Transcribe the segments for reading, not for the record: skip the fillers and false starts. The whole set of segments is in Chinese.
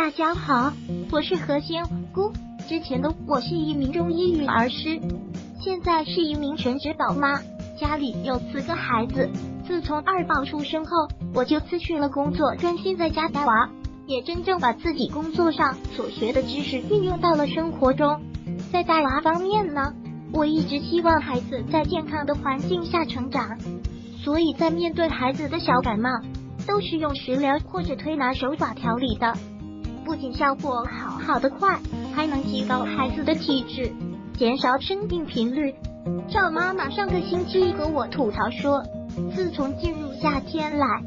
大家好，我是何仙姑。之前的我是一名中医育儿师，现在是一名全职宝妈，家里有4个孩子。自从2宝出生后，我就辞去了工作，专心在家带娃，也真正把自己工作上所学的知识运用到了生活中。在带娃方面呢，我一直希望孩子在健康的环境下成长，所以在面对孩子的小感冒，都是用食疗或者推拿手法调理的，不仅效果好得快，还能提高孩子的体质，减少生病频率。赵妈妈上个星期和我吐槽说，自从进入夏天来，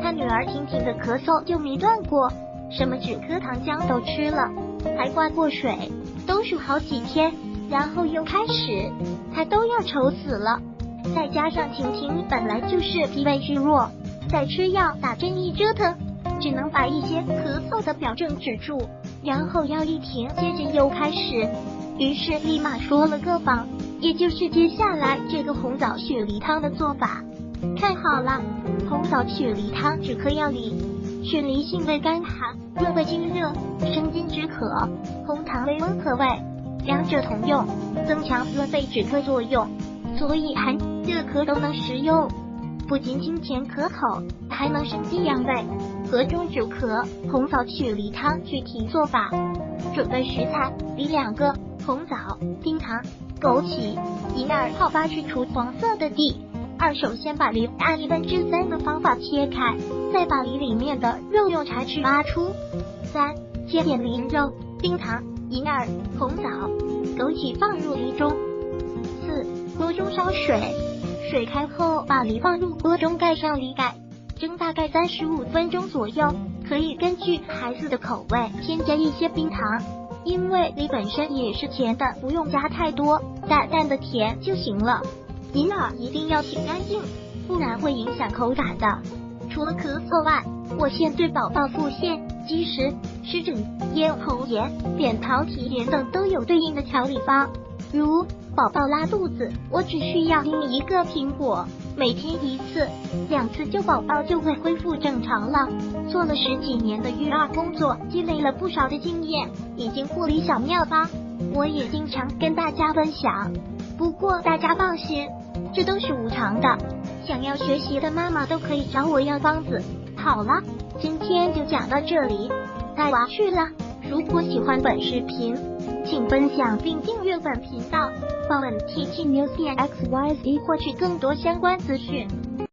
她女儿婷婷的咳嗽就没断过，什么止咳糖浆都吃了，还灌过水，都是好几天，然后又开始，她都要愁死了。再加上婷婷本来就是脾胃虚弱，再吃药打针一折腾，只能把一些咳嗽的表症止住，然后药一停，接着又开始，于是立马说了个方，也就是接下来这个红枣雪梨汤的做法。看好了，红枣雪梨汤止咳药理，雪梨性味甘寒，润胃经热，生津止渴，红糖微温和胃，两者同用，增强润肺止咳作用，所以寒热咳都能食用。不仅清甜可口，还能生津养胃，和中止咳。红枣雪梨汤具体做法：准备食材：梨2个，红枣、冰糖、枸杞、银耳泡发去除黄色的蒂。2、首先把梨按3/1的方法切开，再把梨里面的肉用柴去挖出。3、切点梨肉、冰糖、银耳、红枣、枸杞放入梨中。4、锅中烧水，水开后把梨放入锅中，盖上梨盖，蒸大概35分钟左右。可以根据孩子的口味添加一些冰糖，因为梨本身也是甜的，不用加太多，淡淡的甜就行了。银耳一定要洗干净，不然会影响口感的。除了咳嗽外，我现对宝宝腹泻、积食、湿疹、咽喉炎、扁桃体炎等都有对应的调理方。如宝宝拉肚子，我只需要叮1个苹果，每天1次，2次宝宝就会恢复正常了。做了10几年的育儿工作，积累了不少的经验，已经护理小妙方，我也经常跟大家分享。不过大家放心，这都是无偿的，想要学习的妈妈都可以找我要方子。好了，今天就讲到这里，带娃去了。如果喜欢本视频，请分享并订阅本频道，访问 TT News XYZ 获取更多相关资讯。